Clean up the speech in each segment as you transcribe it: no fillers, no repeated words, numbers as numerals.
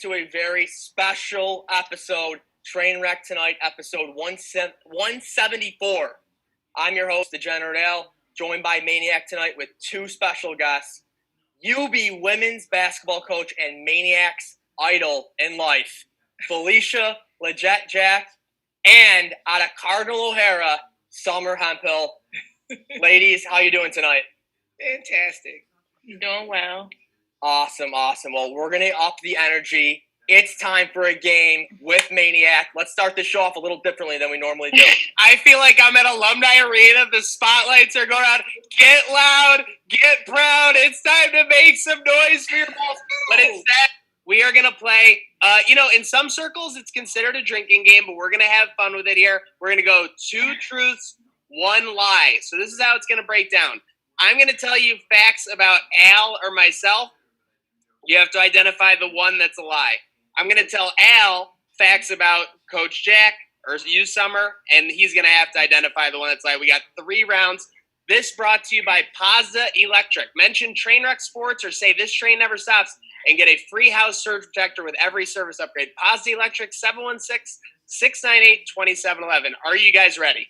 to a very special episode, Trainwreck tonight, episode 174. I'm your host, Degenerate Al, joined by Maniac tonight with two special guests, UB women's basketball coach and Maniac's idol in life, Felicia Leggett Jack, and out of Cardinal O'Hara, Summer Hemphill. Ladies, how you doing tonight? Fantastic. You doing well. Awesome. Well, we're going to up the energy. It's time for a game with Maniac. Let's start the show off a little differently than we normally do. I feel like I'm at Alumni Arena. The spotlights are going on. Get loud. Get proud. It's time to make some noise for your balls. But instead, we are going to play, in some circles, it's considered a drinking game, but we're going to have fun with it here. We're going to go 2 truths, 1 lie. So this is how it's going to break down. I'm going to tell you facts about Al or myself. You have to identify the one that's a lie. I'm going to tell Al facts about Coach Jack or you, Summer, and he's going to have to identify the one that's a lie. We got 3 rounds. This brought to you by Pazda Electric. Mention Trainwreck Sports or say this train never stops and get a free house surge protector with every service upgrade. Pazda Electric, 716-698-2711. Are you guys ready?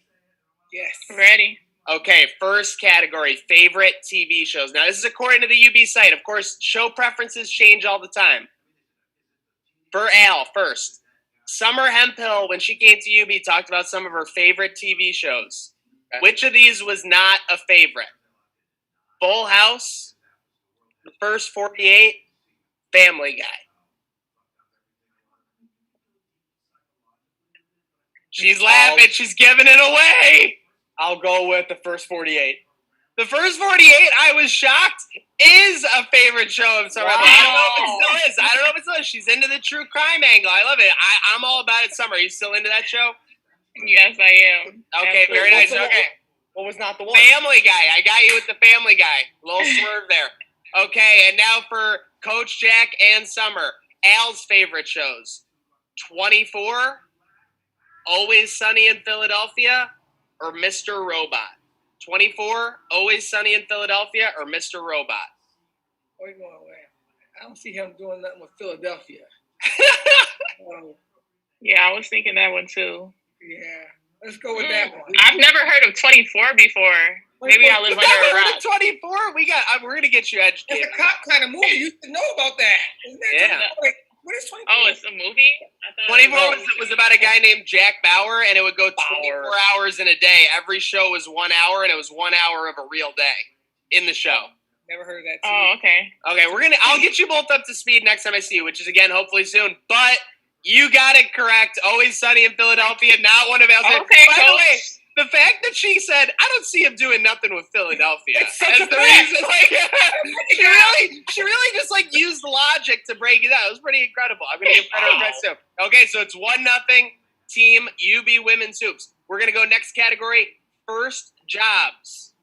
Yes. Ready. Okay, first category, favorite TV shows. Now, this is according to the UB site. Of course, show preferences change all the time. For Al, first, Summer Hemphill, when she came to UB, talked about some of her favorite TV shows. Okay. Which of these was not a favorite? Full House, The First 48, Family Guy. She's laughing. She's giving it away. I'll go with The First 48. The First 48, I was shocked, is a favorite show of Summer. Wow. I don't know if it still is. She's into the true crime angle. I love it. I'm all about it, Summer. Are you still into that show? Yes, I am. Okay, absolutely. Very nice. Okay. What was not the one? Family Guy. I got you with the Family Guy. A little swerve there. Okay, and now for Coach Jack and Summer. Al's favorite shows. 24, Always Sunny in Philadelphia, or Mr. Robot? 24, Always Sunny in Philadelphia, or Mr. Robot? Where you going away? I don't see him doing nothing with Philadelphia. Yeah, I was thinking that one too. Yeah, let's go with that one. I've never heard of 24 before. Maybe I live under a rock. 24? We're gonna get you educated. It's a cop kind of movie. You should know about that. Isn't that yeah. What is 24? Oh, it's a movie? 24 was about a guy named Jack Bauer, and it would go 24 hours in a day. Every show was 1 hour, and it was 1 hour of a real day in the show. Never heard of that too. Oh, okay. Okay, I'll get you both up to speed next time I see you, which is, again, hopefully soon. But you got it correct. Always Sunny in Philadelphia, not one of else. Okay, by the way, the fact that she said, I don't see him doing nothing with Philadelphia as the reason, she really just used logic to break it down. It was pretty incredible. I'm going to give credit where credit's due. Okay, so it's 1-0, team UB Women's Hoops. We're going to go next category, first jobs.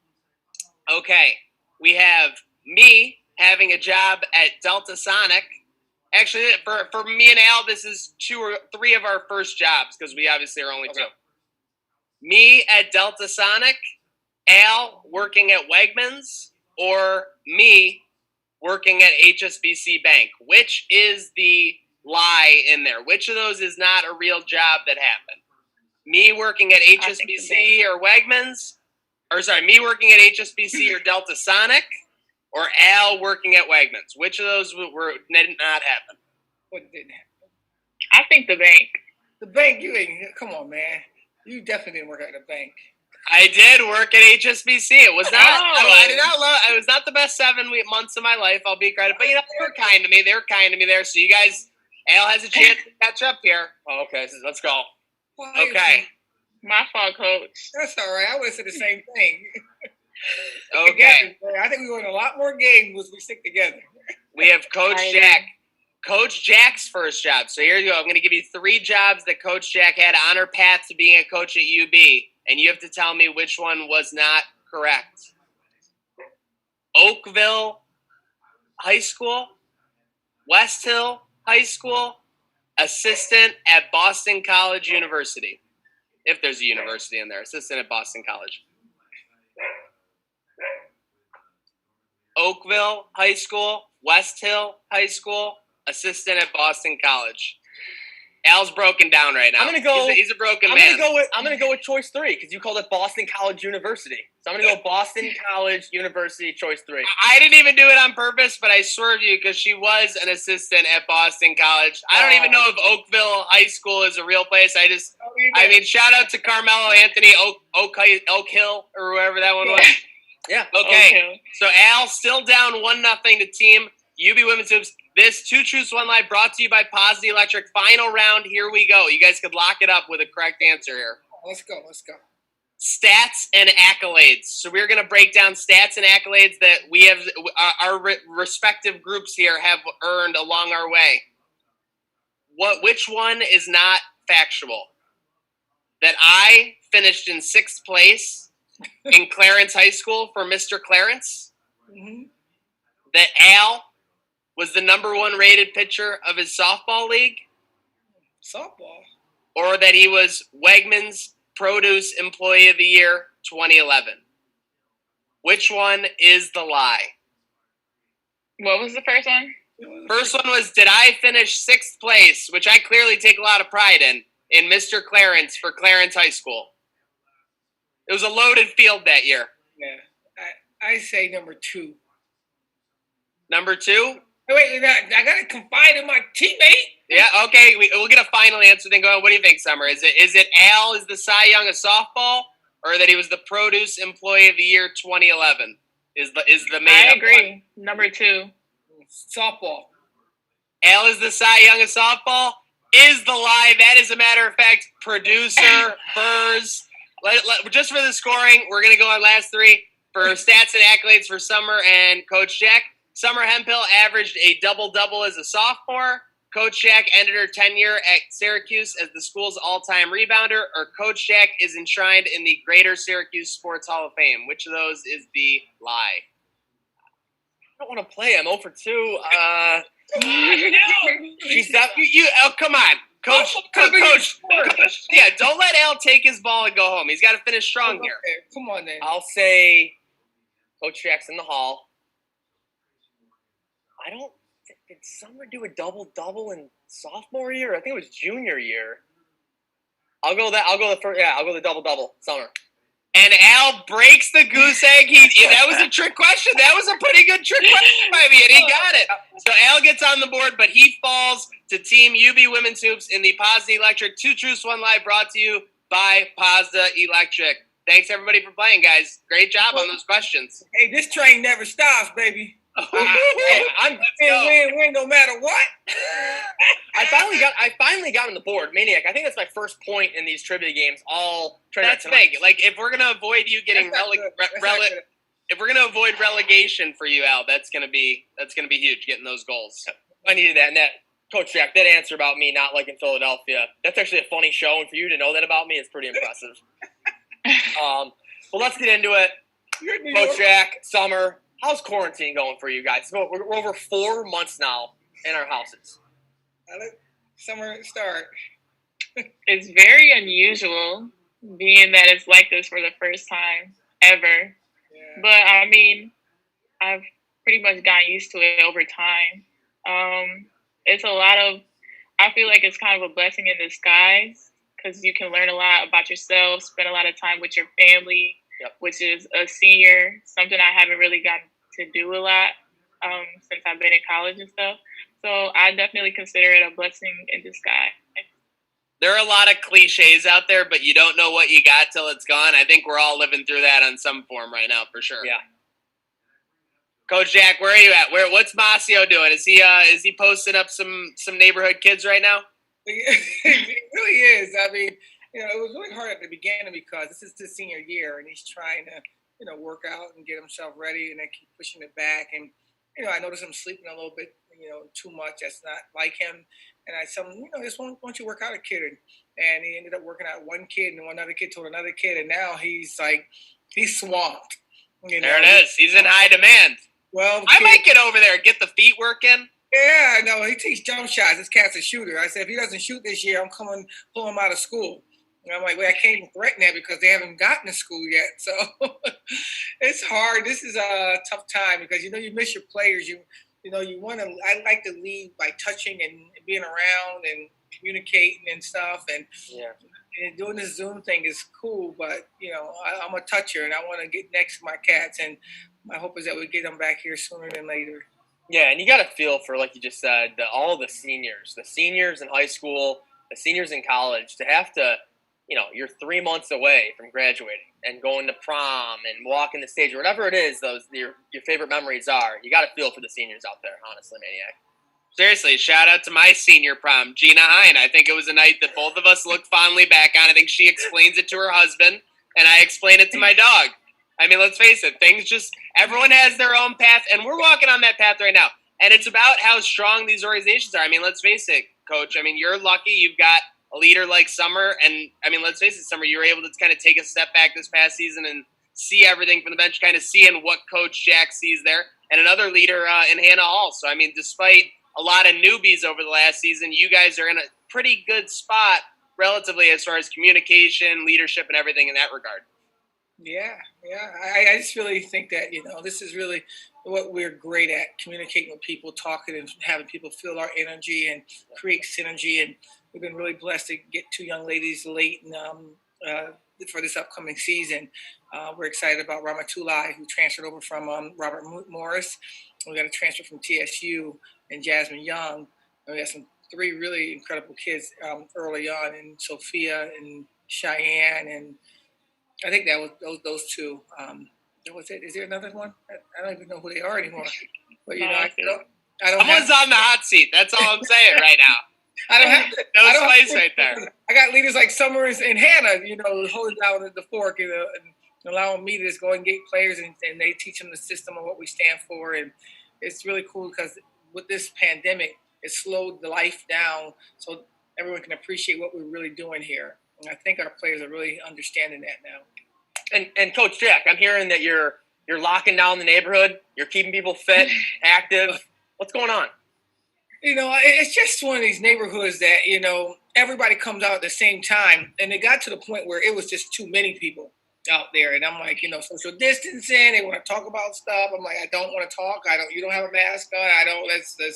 Okay, we have me having a job at Delta Sonic. Actually, for me and Al, this is 2 or 3 of our first jobs because we obviously are only 2. Me at Delta Sonic, Al working at Wegmans, or me working at HSBC Bank. Which is the lie in there? Which of those is not a real job that happened? Me working at HSBC or Wegmans? Me working at HSBC or Delta Sonic? Or Al working at Wegmans? Which of those did not happen? What didn't happen? I think the bank. The bank, you ain't. Come on, man. You definitely didn't work at the bank. I did work at HSBC. It was not. I did not love. It was not the best 7 months of my life. I'll be credit, but they were kind to me. They were kind to me there. So you guys, Al has a chance to catch up here. Oh, okay, so let's go. Okay. My fault, Coach. That's all right. I would have said the same thing. Okay. I think we win a lot more games if we stick together. We have Coach Jack. Coach Jack's first job. So here you go. I'm going to give you 3 jobs that Coach Jack had on her path to being a coach at UB, and you have to tell me which one was not correct. Oakville High School, West Hill High School, assistant at Boston College University. If there's a university in there, assistant at Boston College. Oakville High School, West Hill High School, assistant at Boston College. Al's broken down right now. I'm gonna go. He's a broken man. I'm gonna go with choice 3 because you called it Boston College University. So I'm gonna go Boston College University, choice 3. I didn't even do it on purpose, but I swerved you because she was an assistant at Boston College. I don't even know if Oakville High School is a real place. I mean, shout out to Carmelo Anthony Oak Hill or whoever that one was. Yeah. Okay. So Al still down 1-0 to team UB Women's Hoops. This 2 Truths, 1 Lie brought to you by Positive Electric. Final round. Here we go. You guys could lock it up with a correct answer here. Let's go. Stats and accolades. So we're going to break down stats and accolades that we have, our respective groups here have earned along our way. Which one is not factual? That I finished in 6th place in Clarence High School for Mr. Clarence. Mm-hmm. That Al was the number 1 rated pitcher of his softball league. Softball? Or that he was Wegmans Produce Employee of the Year 2011. Which one is the lie? What was the first one? First one was, did I finish 6th place, which I clearly take a lot of pride in Mr. Clarence for Clarence High School. It was a loaded field that year. Yeah. I say number 2. Number 2? Wait, I got to confide in my teammate. Yeah, okay. We'll get a final answer then go on. What do you think, Summer? Is it Al is the Cy Young of softball, or that he was the Produce Employee of the Year 2011? Is the main I agree. One. Number 2. Softball. Al is the Cy Young of softball? Is the lie. That is a matter of fact. Producer, Burrs. Just for the scoring, we're going to go on last 3 for stats and accolades for Summer and Coach Jack. Summer Hemphill averaged a double-double as a sophomore. Coach Jack ended her tenure at Syracuse as the school's all-time rebounder, or Coach Jack is enshrined in the Greater Syracuse Sports Hall of Fame. Which of those is the lie? I don't want to play. I'm 0 for 2. She's that. Come on. Coach. Yeah, don't let Al take his ball and go home. He's got to finish strong here. Come on, then. I'll say Coach Jack's in the hall. Did Summer do a double-double in sophomore year? I think it was junior year. I'll go the double-double. Summer. And Al breaks the goose egg. That was a trick question. That was a pretty good trick question by me, and he got it. So Al gets on the board, but he falls to Team UB Women's Hoops in the Positive Electric 2 Truths, 1 Lie brought to you by Positive Electric. Thanks, everybody, for playing, guys. Great job on those questions. Hey, this train never stops, baby. I'm win no matter what. I finally got on the board, Maniac. I think that's my first point in these trivia games. That's big. Like, if we're gonna avoid you getting if we're gonna avoid relegation for you, Al, that's gonna be huge. Getting those goals. I needed that. And that Coach Jack, that answer about me not liking Philadelphia. That's actually a funny show, and for you to know that about me is pretty impressive. Well, let's get into it. Coach Jack, Summer. How's quarantine going for you guys? We're over 4 months now in our houses. Summer, start. It's very unusual, being that it's like this for the first time ever. Yeah. But, I mean, I've pretty much gotten used to it over time. It's a lot of – I feel like it's kind of a blessing in disguise because you can learn a lot about yourself, spend a lot of time with your family, which is a senior, something I haven't really gotten to do a lot since I've been in college and stuff. So I definitely consider it a blessing in disguise. There are a lot of cliches out there, but you don't know what you got till it's gone. I think we're all living through that on some form right now, for sure. Yeah. Coach Jack, where are you at? What's Masio doing? Is he posting up some neighborhood kids right now? It really is. I mean, it was really hard at the beginning because this is his senior year, and he's trying to, work out and get himself ready, and then keep pushing it back. And, I noticed him sleeping a little bit, too much. That's not like him. And I said, just why don't you work out a kid? And he ended up working out one kid, and one other kid told another kid, and now he's swamped. There it is. He's in high demand. Well, I might get over there and get the feet working. Yeah, no, he takes jump shots. This cat's a shooter. I said, if he doesn't shoot this year, I'm coming pull him out of school. And I'm like, well, I can't even threaten that because they haven't gotten to school yet. So it's hard. This is a tough time because, you miss your players. You you want to. I like to lead by touching and being around and communicating and stuff. And doing this Zoom thing is cool, but I'm a toucher and I want to get next to my cats. And my hope is that we get them back here sooner than later. Yeah, and you got to feel for, like you just said, all the seniors in high school, the seniors in college, to have to, you're 3 months away from graduating and going to prom and walking the stage or whatever it is. Your favorite memories are. You got to feel for the seniors out there, honestly, Maniac. Seriously, shout out to my senior prom, Gina Hine. I think it was a night that both of us look fondly back on. I think she explains it to her husband, and I explain it to my dog. I mean, let's face it, everyone has their own path, and we're walking on that path right now. And it's about how strong these organizations are. I mean, let's face it, Coach. I mean, you're lucky you've got a leader like Summer. And, I mean, let's face it, Summer, you were able to kind of take a step back this past season and see everything from the bench, kind of seeing what Coach Jack sees there. And another leader in Hannah Hall. So, I mean, despite a lot of newbies over the last season, you guys are in a pretty good spot relatively as far as communication, leadership, and everything in that regard. Yeah. I just really think that, this is really what we're great at, communicating with people, talking and having people feel our energy and create synergy. And we've been really blessed to get 2 young ladies late for this upcoming season. We're excited about Ramatulai, who transferred over from Robert Morris. We got a transfer from TSU and Jasmine Young. And we got 3 really incredible kids early on, and Sophia and Cheyenne, and I think that was those 2. That was it. Is there another one? I don't even know who they are anymore. But I don't. Someone's on the hot seat. That's all I'm saying right now. I don't have no space right there. I got leaders like Summers and Hannah, holding down the fork and allowing me to just go and get players, and they teach them the system and what we stand for. And it's really cool because with this pandemic, it slowed the life down so everyone can appreciate what we're really doing here. And I think our players are really understanding that now. And Coach Jack, I'm hearing that you're locking down the neighborhood. You're keeping people fit, active. What's going on? It's just one of these neighborhoods that, everybody comes out at the same time. And it got to the point where it was just too many people out there. And I'm like, social distancing. They want to talk about stuff. I'm like, I don't want to talk. You don't have a mask on. The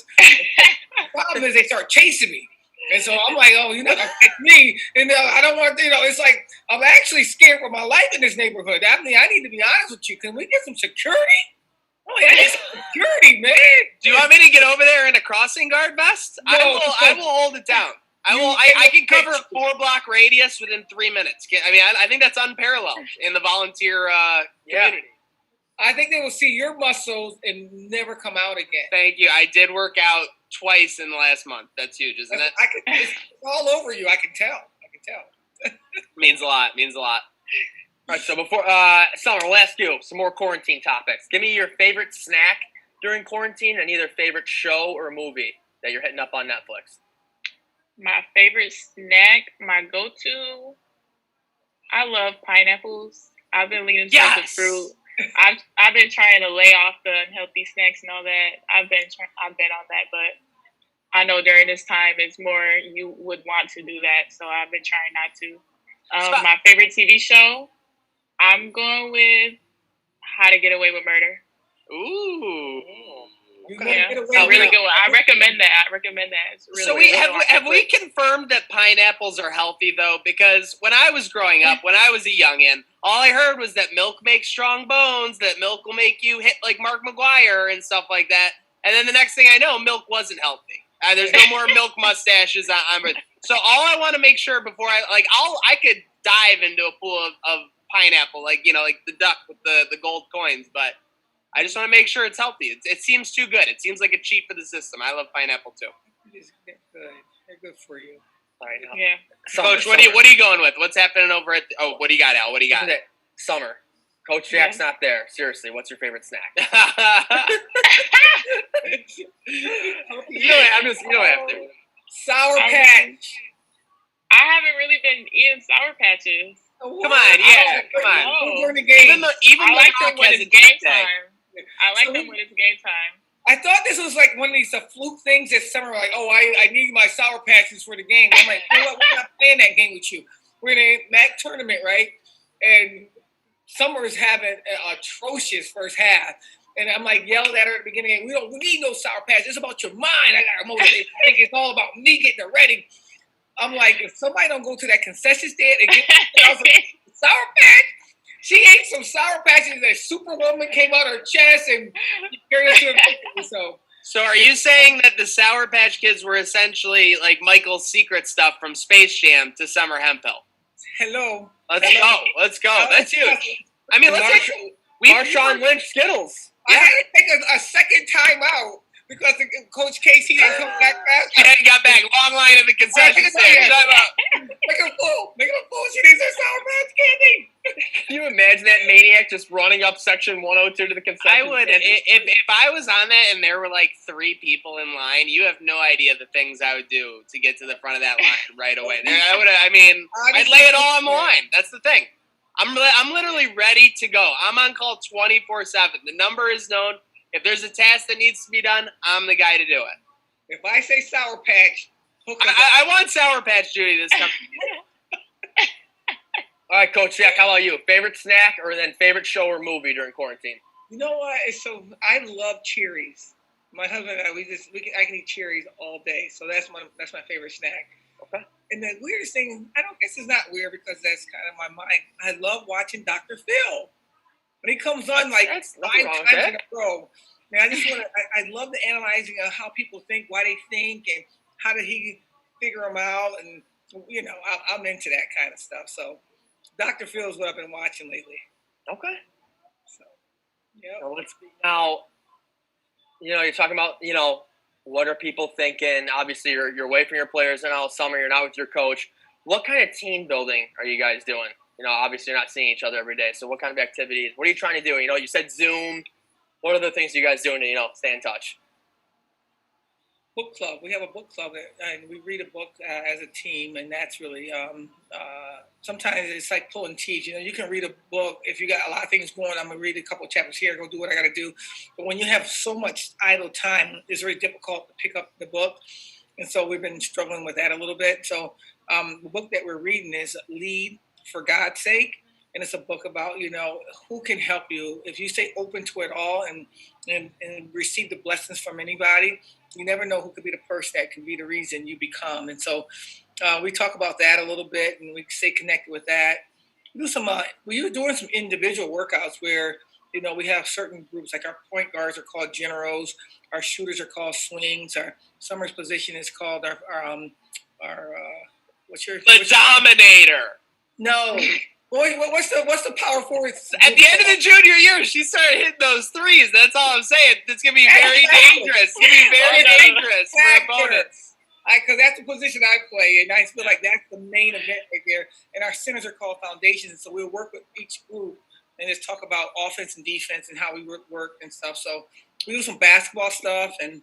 problem is they start chasing me. And so I'm like, oh, you're not going to catch me. And I don't want, it's like, I'm actually scared for my life in this neighborhood. I need to be honest with you. Can we get some security? Oh, yeah, I need some security, man. Do you want me to get over there in a crossing guard vest? No, I will hold it down. I can cover a 4-block radius within 3 minutes. I mean, I think that's unparalleled in the volunteer community. I think they will see your muscles and never come out again. Thank you. I did work out twice in the last month. That's huge, isn't it? It's all over you. I can tell. Means a lot. All right, so before Summer, we'll ask you some more quarantine topics. Give me your favorite snack during quarantine and either favorite show or movie that you're hitting up on Netflix. My favorite snack, my go-to, I love pineapples. I've been leaning towards the fruit. I've been trying to lay off the unhealthy snacks and all that. I've been on that, but I know during this time it's more you would want to do that, so I've been trying not to. My favorite TV show, I'm going with How to Get Away with Murder. Ooh. Yeah, it's a really good one. I recommend that. It's really, have we confirmed that pineapples are healthy though? Because when I was growing up, when I was a youngin', all I heard was that milk makes strong bones, that milk will make you hit like Mark McGuire and stuff like that. And then the next thing I know, milk wasn't healthy. There's no more milk mustaches. So all I want to make sure before I could dive into a pool of pineapple, like the duck with the gold coins, but I just want to make sure it's healthy. It seems too good. It seems like a cheat for the system. I love pineapple too. They're good for you. All right, yeah. Coach, what are you going with? What's happening over at? What do you got, Al? What do you got? Summer. Coach Jack's not there. Seriously, what's your favorite snack? You don't have to. Sour Patch. I haven't really been eating Sour Patches. Come on, come on. During the game. Even I like them when it's game time. I like them when it's game time. I thought this was like one of these fluke things that Summer like, I need my Sour Patches for the game. I'm like, you know what? We're not playing that game with you. We're in a MAC tournament, right? And Summer is having an atrocious first half. And I'm like yelled at her at the beginning. We need no Sour Patch. It's about your mind. I got to motivate. I think it's all about me getting it ready. I'm like, if somebody don't go to that concession stand and get Sour Patch, she ate some Sour Patches that Superwoman came out her chest and carried her to a victory. So are you saying that the Sour Patch Kids were essentially like Michael's Secret stuff from Space Jam to Summer Hemphill? Hello. Let's go. That's huge. I mean, Marshawn Lynch Skittles. I had to take a second time out because Coach Casey didn't come back fast. And he got back. Long line at the concession stand. Shut up. Make a fool. She needs her Sour Patch candy. Can you imagine that maniac just running up section 102 to the concession I would. If I was on that and there were like 3 people in line, you have no idea the things I would do to get to the front of that line right away. I'd lay it all on the line. That's the thing. I'm literally ready to go. I'm on call 24/7. The number is known. If there's a task that needs to be done, I'm the guy to do it. If I say Sour Patch, I want Sour Patch Judy this coming year. All right, Coach Jack, how about you? Favorite snack or then favorite show or movie during quarantine? You know what? So I love cherries. My husband and I can eat cherries all day. So that's my favorite snack. Okay. And the weirdest thing, I don't guess it's not weird because that's kind of my mind. I love watching Dr. Phil. When he comes on That's 5 times in a row. Man, I love the analyzing of how people think, why they think, and how did he figure them out. And, I'm into that kind of stuff. So Dr. Phil is what I've been watching lately. Okay. So, yeah. Now, you're talking about, what are people thinking? Obviously, you're away from your players and all summer. You're not with your coach. What kind of team building are you guys doing? Obviously, you're not seeing each other every day. So what kind of activities? What are you trying to do? You said Zoom. What are the things you guys doing to, stay in touch? Book club. We have a book club, and we read a book as a team, and that's really sometimes it's like pulling teeth. You can read a book if you got a lot of things going on. I'm gonna read a couple of chapters here, go do what I got to do. But when you have so much idle time, it's very difficult to pick up the book, and so we've been struggling with that a little bit. So the book that we're reading is Lead for God's Sake. And it's a book about, who can help you. If you stay open to it all and receive the blessings from anybody, you never know who could be the person that can be the reason you become. And so we talk about that a little bit, and we stay connected with that. We're doing some individual workouts where, we have certain groups, like our point guards are called generals, our shooters are called swings, our summer's position is called our the Dominator. No. Boy, what's the power forward? At the end of the junior year, she started hitting those threes. That's all I'm saying. It's going to be very dangerous. It's going to be very dangerous for opponents. Because that's the position I play, and I feel like that's the main event right there. And our centers are called foundations, and so we'll work with each group and just talk about offense and defense and how we work and stuff. So we do some basketball stuff, and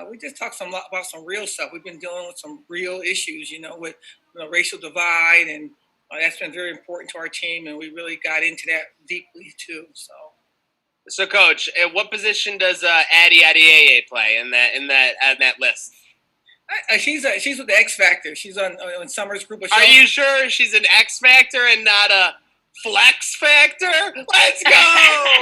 we just talk about some real stuff. We've been dealing with some real issues, with racial divide, and that's been very important to our team, and we really got into that deeply too. So, Coach, at what position does Addie Adiaye play in that list? She's with the X Factor. She's on Summer's group of shows. Are you sure she's an X Factor and not a Flex Factor? Let's go!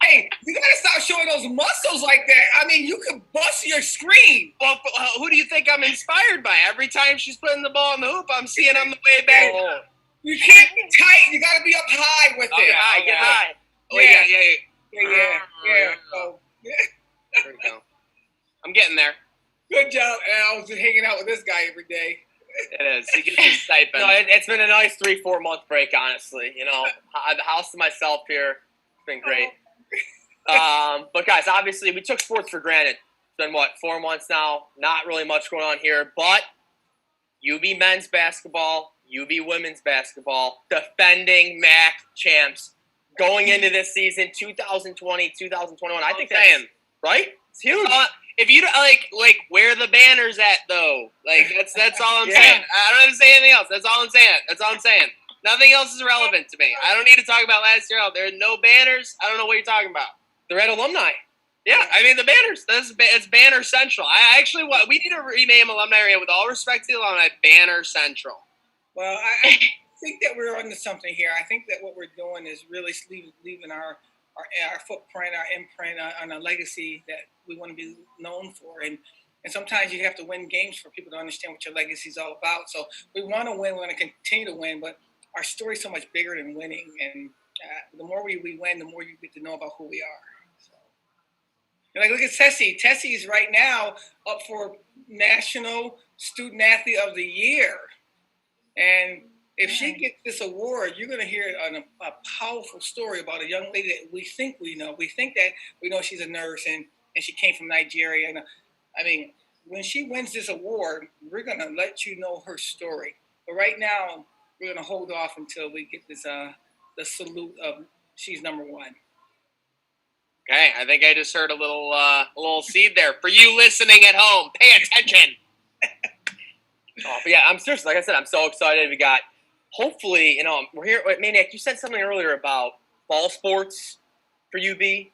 Hey, you gotta stop showing those muscles like that. I mean, you could bust your screen. Well, who do you think I'm inspired by? Every time she's putting the ball in the hoop, I'm seeing on the way back. Oh. You can't be tight. You gotta be up high with it. Get high. Oh, yeah. So, there we go. I'm getting there. Good job, Al. Just hanging out with this guy every day. It is. He gets his stipend. No, it's been a nice 3-4 month break, honestly. The house to myself here. It's been great. But guys, obviously we took sports for granted. It's been 4 months now, not really much going on here, but UB men's basketball, UB women's basketball, defending MAC champs going into this season, 2020, 2021. I think that's right. It's huge. If you like where the banners at though, that's all I'm saying. I don't have to say anything else. That's all I'm saying. Nothing else is relevant to me. I don't need to talk about last year. There are no banners. I don't know what you're talking about. They're at alumni. Yeah, I mean the banners. It's Banner Central. We need to rename Alumni Arena with all respect to the alumni, Banner Central. Well, I think that we're onto something here. I think that what we're doing is really leaving our our footprint, our imprint, on a legacy that we want to be known for. And sometimes you have to win games for people to understand what your legacy is all about. So we want to win, we want to continue to win, but our story is so much bigger than winning. And the more we win, the more you get to know about who we are. So, like, look at Tessie. Tessie is right now up for National Student Athlete of the Year. And if she gets this award, you're going to hear a powerful story about a young lady that we think we know. We think that we know she's a nurse and she came from Nigeria. And I mean, when she wins this award, we're going to let you know her story. But right now, we're going to hold off until we get this the salute of she's number one. Okay, I think I just heard a little seed there for you listening at home. Pay attention. But yeah, I'm serious. Like I said, I'm so excited. We got, hopefully, we're here. Maniac, you said something earlier about fall sports for UB.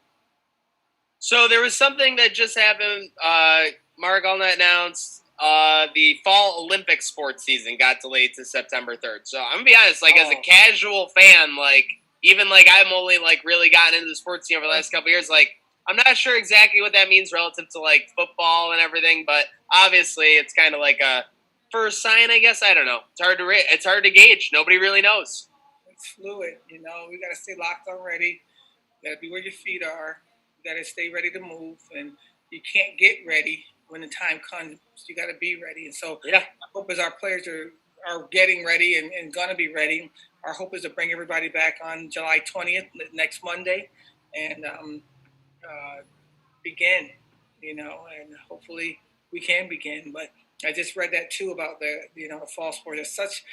So there was something that just happened. Mark Allnut announced the fall Olympic sports season got delayed to September 3rd. So I'm gonna be honest, as a casual fan, even I'm only really gotten into the sports team over the last couple of years. I'm not sure exactly what that means relative to football and everything, but obviously it's kind of like a first sign, I guess. I don't know. It's hard to gauge. Nobody really knows. It's fluid, we got to stay locked on ready. You got to be where your feet are. You got to stay ready to move, and you can't get ready when the time comes. You got to be ready. And so I hope as our players are getting ready and going to be ready, our hope is to bring everybody back on July 20th, next Monday, and begin, and hopefully we can begin. But I just read that too about the fall sport. It's such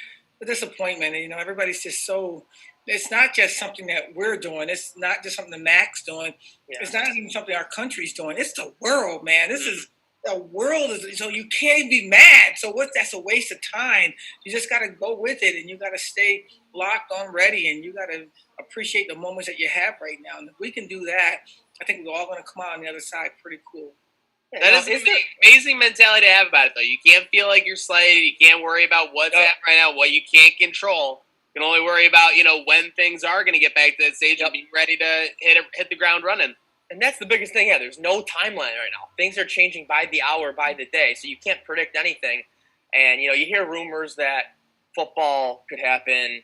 a disappointment. Everybody's just so. It's not just something that we're doing. It's not just something the MAC's doing. Yeah. It's not even something our country's doing. It's the world, man. The world is. So you can't be mad. So that's a waste of time. You just got to go with it, and you got to stay locked on ready, and you got to appreciate the moments that you have right now. And if we can do that, I think we're all going to come out on the other side pretty cool. That is an amazing mentality to have about it, though. You can't feel like you're slighted. You can't worry about what's happening right now, what you can't control. You can only worry about, when things are going to get back to that stage and be ready to hit the ground running. And that's the biggest thing. Yeah, there's no timeline right now. Things are changing by the hour, by the day, so you can't predict anything. And, you hear rumors that football could happen,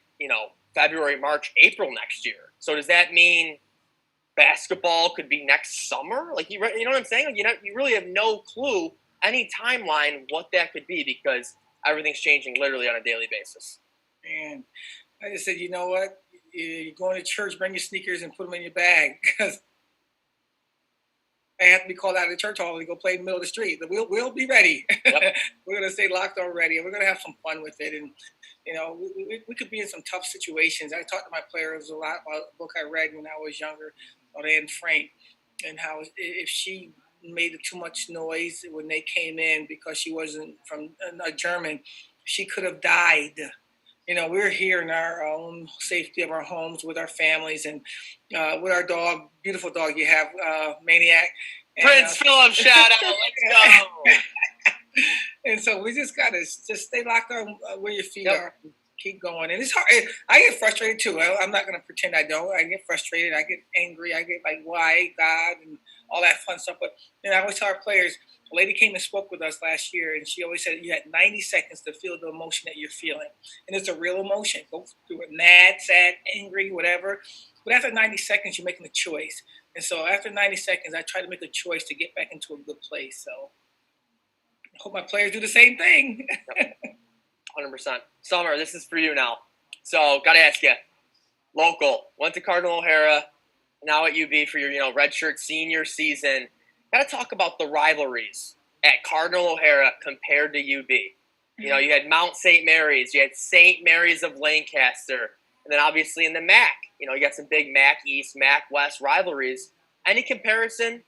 February, March, April next year. So does that mean basketball could be next summer? You know what I'm saying? You really have no clue, any timeline, what that could be, because everything's changing literally on a daily basis. Man, I just said, you know what? You're going to church, bring your sneakers and put them in your bag, because I have to be called out of the church hall and go play in the middle of the street. But we'll be ready. Yep. We're going to stay locked on ready, and we're going to have some fun with it. And, we could be in some tough situations. I talked to my players a lot about a book I read when I was younger, about Anne Frank, and how if she made too much noise when they came in because she wasn't from a German, she could have died. We're here in our own safety of our homes with our families and with our dog, beautiful dog you have, Maniac. And, Prince Philip, shout out. Let's go. And so we just got to just stay locked on where your feet are. Keep going. And it's hard. I get frustrated too. I'm not going to pretend I don't. I get frustrated. I get angry. I get why, God, and all that fun stuff. But I always tell our players, a lady came and spoke with us last year, and she always said you had 90 seconds to feel the emotion that you're feeling. And it's a real emotion. Go through it, mad, sad, angry, whatever. But after 90 seconds, you're making a choice. And so after 90 seconds, I try to make a choice to get back into a good place. So I hope my players do the same thing. 100%. Summer, this is for you now. So got to ask you, local, went to Cardinal O'Hara, now at UB for your redshirt senior season. Got to talk about the rivalries at Cardinal O'Hara compared to UB. You had Mount St. Mary's, you had St. Mary's of Lancaster, and then obviously in the MAC, you got some big MAC East, MAC West rivalries. Any comparison?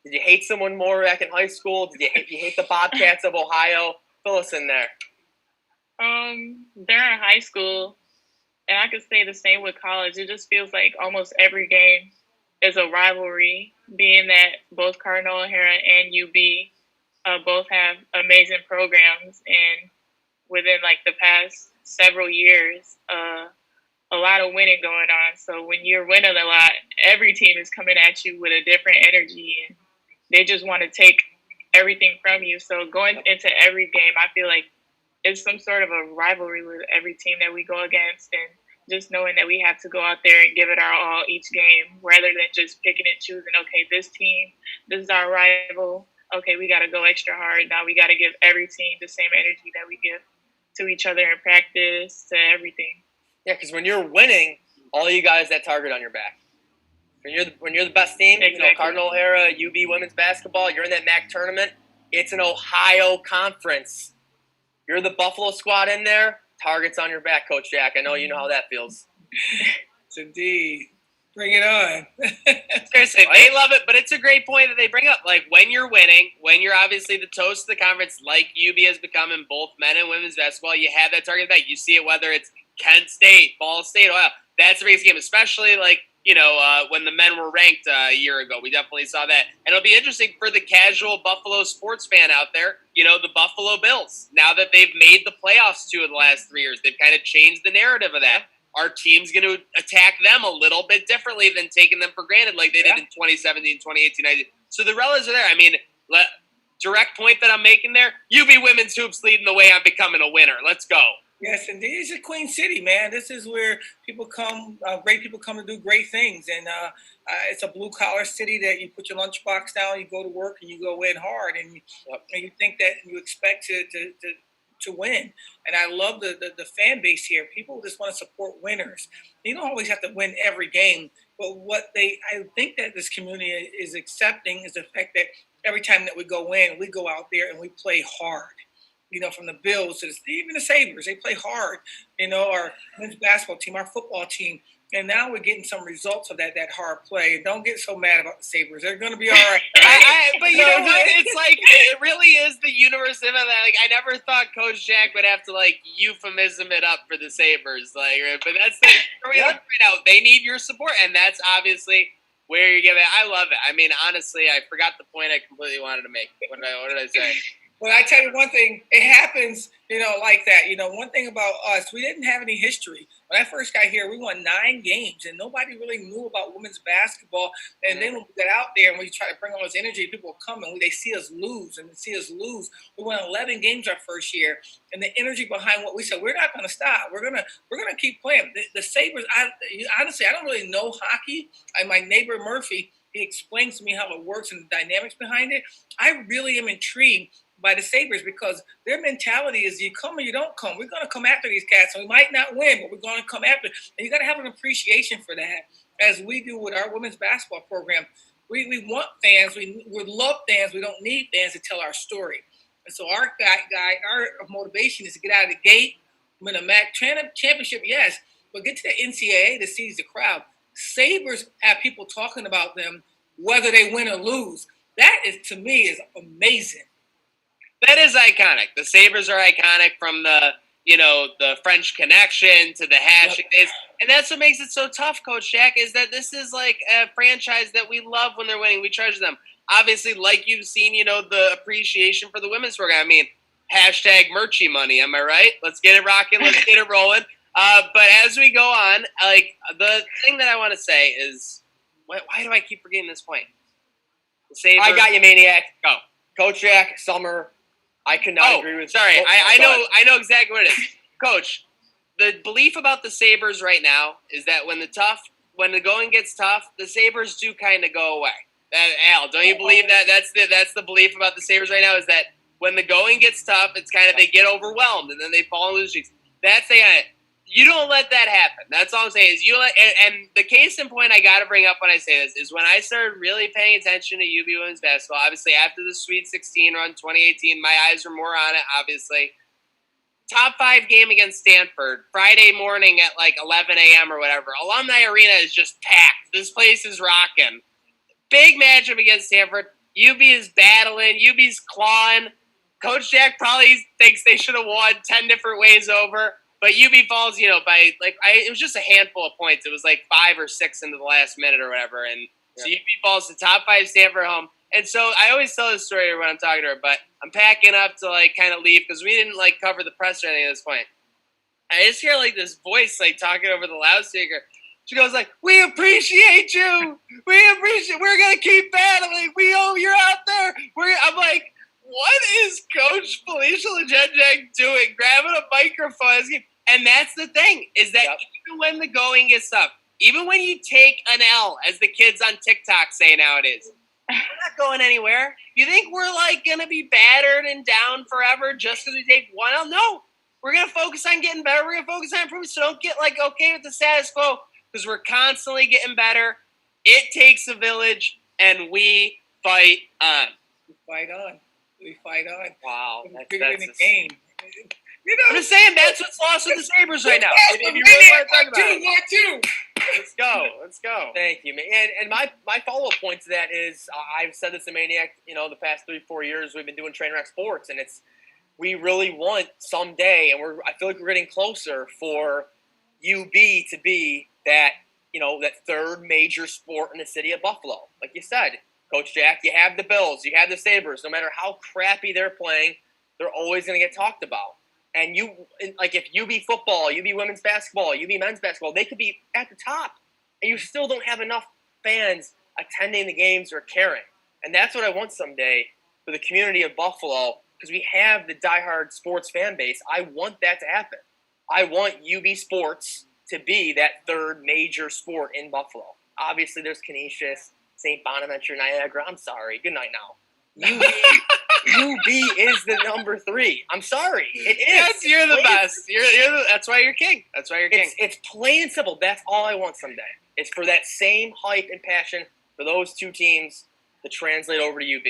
Did you hate someone more back in high school? Did you hate the Bobcats of Ohio? Fill us in there. During high school, and I could say the same with college, it just feels like almost every game is a rivalry, being that both Cardinal O'Hara and UB both have amazing programs. And within the past several years, a lot of winning going on. So when you're winning a lot, every team is coming at you with a different energy, and they just want to take everything from you. So going into every game, I feel like it's some sort of a rivalry with every team that we go against, and just knowing that we have to go out there and give it our all each game, rather than just picking and choosing. Okay, this team, this is our rival. Okay, we got to go extra hard. Now we got to give every team the same energy that we give to each other in practice, to everything. Yeah, because when you're winning, all you guys that target on your back. When you're the best team, Exactly. Cardinal O'Hara, UB women's basketball, you're in that MAC tournament. It's an Ohio conference. You're the Buffalo squad in there. Targets on your back, Coach Jack. I know you know how that feels. Yes, indeed. Bring it on. Seriously, they love it, but it's a great point that they bring up. Like, when you're winning, when you're obviously the toast of the conference, like UB has become in both men and women's basketball, you have that target back. You see it whether it's Kent State, Ball State, Ohio. That's the biggest game, especially when the men were ranked a year ago. We definitely saw that. And it'll be interesting for the casual Buffalo sports fan out there, the Buffalo Bills. Now that they've made the playoffs 2 of the last 3 years, they've kind of changed the narrative of that. Our team's going to attack them a little bit differently than taking them for granted like they did in 2017, 2018, 19. So the relatives are there. I mean, direct point that I'm making there, UB women's hoops leading the way on becoming a winner. Let's go. Yes, indeed. It's a Queen City, man. This is where people come, great people come to do great things. And it's a blue-collar city that you put your lunchbox down, you go to work, and you go in hard. And you think that you expect to win. And I love the fan base here. People just want to support winners. You don't always have to win every game. But I think that this community is accepting is the fact that every time that we go in, we go out there and we play hard. From the Bills to even the Sabres, they play hard. Our men's basketball team, our football team, and now we're getting some results of that hard play. Don't get so mad about the Sabres; they're going to be all right. But you know what? It's like it really is the universe of that. Like, I never thought Coach Jack would have to euphemism it up for the Sabres. But that's the story right now. They need your support, and that's obviously where you're giving. I love it. I mean, honestly, I forgot the point I completely wanted to make. What did I say? But I tell you one thing, it happens, like that. One thing about us, we didn't have any history. When I first got here, we won 9 games, and nobody really knew about women's basketball. And then when we got out there and we try to bring all this energy, people come and they see us lose, We won 11 games our first year, and the energy behind what we said, we're not going to stop. We're gonna keep playing. The Sabres, honestly, I don't really know hockey. My neighbor Murphy, he explains to me how it works and the dynamics behind it. I really am intrigued by the Sabres because their mentality is you come or you don't come. We're going to come after these cats, and we might not win, but we're going to come after. And you got to have an appreciation for that, as we do with our women's basketball program. We want fans. We love fans. We don't need fans to tell our story. And so our motivation is to get out of the gate, win a MAC championship, yes, but get to the NCAA to seize the crowd. Sabres have people talking about them whether they win or lose. That is, to me, is amazing. That is iconic. The Sabres are iconic, from the French Connection to the hashing days. And that's what makes it so tough, Coach Jack, is that this is like a franchise that we love when they're winning. We treasure them. Obviously, like you've seen, the appreciation for the women's program. I mean, hashtag merchy money, am I right? Let's get it rocking. Let's get it rolling. But as we go on, the thing that I want to say is, why do I keep forgetting this point? The Sabres, I got you, Maniac. Go. Coach Jack, Summer. I could not agree with. Sorry, I know exactly what it is, Coach. The belief about the Sabres right now is that when the going gets tough, the Sabres do kind of go away. Al, don't you believe that? That's the belief about the Sabres right now, is that when the going gets tough, it's kind of they get overwhelmed and then they fall and lose streaks. That's you don't let that happen. That's all I'm saying is and the case in point I got to bring up when I say this is when I started really paying attention to UB women's basketball. Obviously, after the Sweet 16 run, 2018, my eyes were more on it. Obviously, top 5 game against Stanford Friday morning at 11 a.m. or whatever. Alumni Arena is just packed. This place is rocking. Big matchup against Stanford. UB is battling. UB's clawing. Coach Jack probably thinks they should have won 10 different ways over. But UB falls, by it was just a handful of points. It was 5 or 6 into the last minute or whatever, and so UB falls to top 5 Stanford home. And so I always tell this story when I'm talking to her, but I'm packing up to kind of leave because we didn't cover the press or anything at this point. I just hear like this voice like talking over the loudspeaker. She goes like, "We appreciate you. We're gonna keep battling. You're out there." I'm like, what is Coach Felicia Legenjek doing? Grabbing a microphone. And that's the thing, is that even when the going gets tough, even when you take an L, as the kids on TikTok say nowadays, we're not going anywhere. You think we're like gonna be battered and down forever just because we take one L? No. We're gonna focus on getting better. We're gonna focus on improving. So don't get like okay with the status quo, because we're constantly getting better. It takes a village, and we fight on. We fight on. Wow, that's in the game. You know, I'm just saying that's what's lost with the Sabres right now. If you really want to talk about it. Let's go. Thank you, man. And my follow-up point to that is, I've said this to Maniac, the past 3-4 years we've been doing Trainwreck Sports, and we really want someday, and I feel like we're getting closer for UB to be that, that third major sport in the city of Buffalo. Like you said, Coach Jack, you have the Bills, you have the Sabres. No matter how crappy they're playing, they're always going to get talked about. And if UB football, UB women's basketball, UB men's basketball, they could be at the top. And you still don't have enough fans attending the games or caring. And that's what I want someday for the community of Buffalo, because we have the diehard sports fan base. I want that to happen. I want UB sports to be that third major sport in Buffalo. Obviously, there's Canisius, St. Bonaventure, Niagara. I'm sorry. Good night now. UB is the number 3. I'm sorry. It is. Yes, you're the best. That's why you're king. That's why you're king. It's plain and simple. That's all I want someday. It's for that same hype and passion for those two teams to translate over to UB.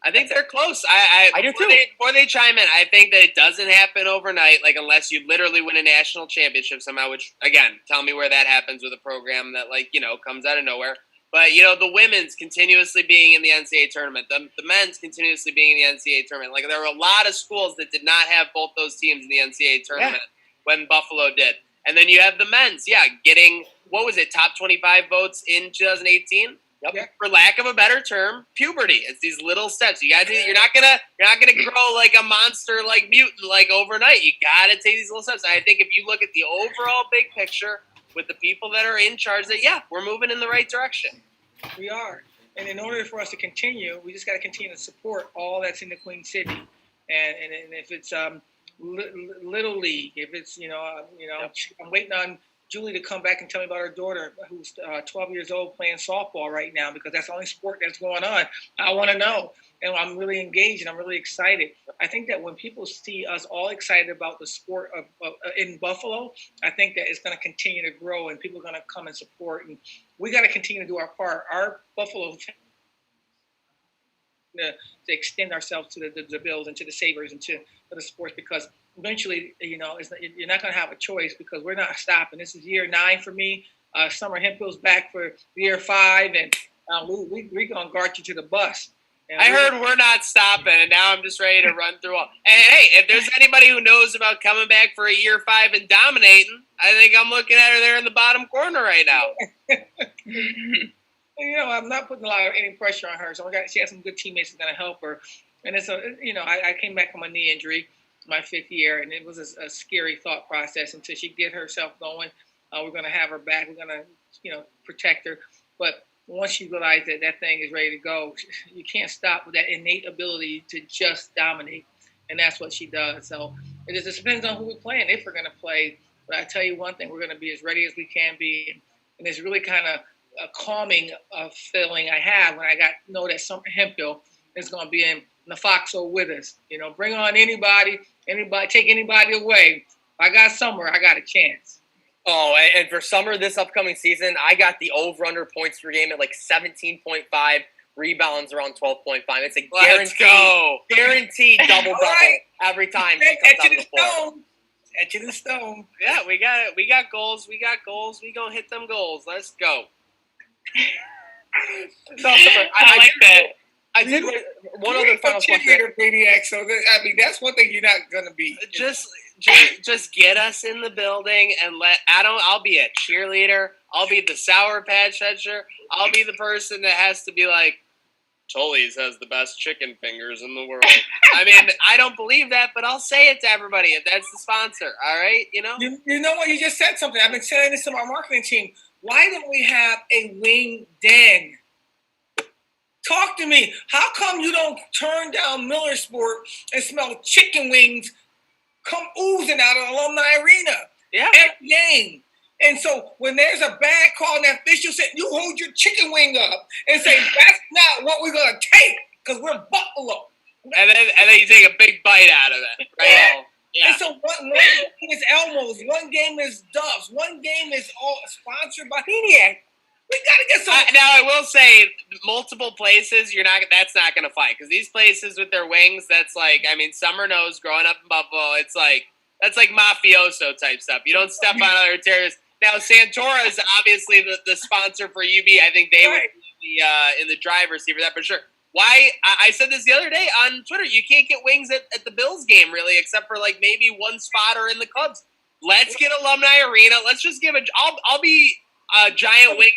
I think they're close. I do too. Before they chime in, I think that it doesn't happen overnight, like unless you literally win a national championship somehow, which, again, tell me where that happens with a program that, comes out of nowhere. But, the women's continuously being in the NCAA tournament, the men's continuously being in the NCAA tournament. Like, there were a lot of schools that did not have both those teams in the NCAA tournament when Buffalo did. And then you have the men's, getting, top 25 votes in 2018? Yep. For lack of a better term, puberty. It's these little steps. You're not gonna grow like a monster, like mutant, like overnight. You gotta take these little steps. And I think if you look at the overall big picture with the people that are in charge, that we're moving in the right direction. We are, and in order for us to continue, we just got to continue to support all that's in the Queen City, and if it's Little League, if it's I'm waiting on Julie to come back and tell me about her daughter who's 12 years old playing softball right now, because that's the only sport that's going on. I want to know. And I'm really engaged and I'm really excited. I think that when people see us all excited about the sport in Buffalo, I think that it's going to continue to grow and people are going to come and support. And we got to continue to do our part. Our Buffalo to extend ourselves to the Bills and to the Sabres and to the sports, because eventually, you're not going to have a choice, because we're not stopping. This is year 9 for me. Summer Hemphill's back for year 5, and we're going to guard you to the bus. And I heard we're not stopping, and now I'm just ready to run through all. And hey, if there's anybody who knows about coming back for a year 5 and dominating, I think I'm looking at her there in the bottom corner right now. I'm not putting any pressure on her. So she has some good teammates that's going to help her. And I came back from a knee injury my 5th year, and it was a scary thought process until she get herself going. We're going to have her back. We're going to, protect her. But once she realizes that thing is ready to go, you can't stop with that innate ability to just dominate. And that's what she does. So it just depends on who we're playing, if we're going to play. But I tell you one thing, we're going to be as ready as we can be. And it's really kind of a calming feeling I have when I know that Summer Hemphill is going to be in the foxhole with us. Bring on anybody, take anybody away. If I got Summer, I got a chance. Oh, and for Summer this upcoming season, I got the over-under points per game at like 17.5, rebounds around 12.5. It's a guaranteed double-double every time she comes out of the floor. Etch in the stone. Yeah, we got goals. We gonna hit them goals. Let's go. So, I like that. I did one other final question. Maniac, so that's one thing you're not gonna be. Just get us in the building and I'll be a cheerleader. I'll be the Sour Patch Catcher. I'll be the person that has to be like, Tully's has the best chicken fingers in the world. I mean, I don't believe that, but I'll say it to everybody. If that's the sponsor, all right? You know? You know what? You just said something. I've been saying this to my marketing team. Why don't we have a wing den? Talk to me. How come you don't turn down Miller Sport and smell chicken wings come oozing out of Alumni Arena? Yeah. Every game. And so when there's a bad call and that official said, you hold your chicken wing up and say, that's not what we're going to take because we're Buffalo. And then you take a big bite out of it. Right? Yeah. And so one game is Elmo's, one game is Duff's, one game is all sponsored by Maniac. We got to get some. Now, I will say, multiple places, that's not going to fight. Because these places with their wings, that's like, I mean, Summer knows growing up in Buffalo, that's like mafioso type stuff. You don't step on other territories. Now, Santora is obviously the sponsor for UB. I think they would be in the driver's seat for that, for sure. Why? I said this the other day on Twitter. You can't get wings at the Bills game, really, except for like maybe one spot or in the Cubs. Let's get Alumni Arena. Let's just give I'll be a giant wing.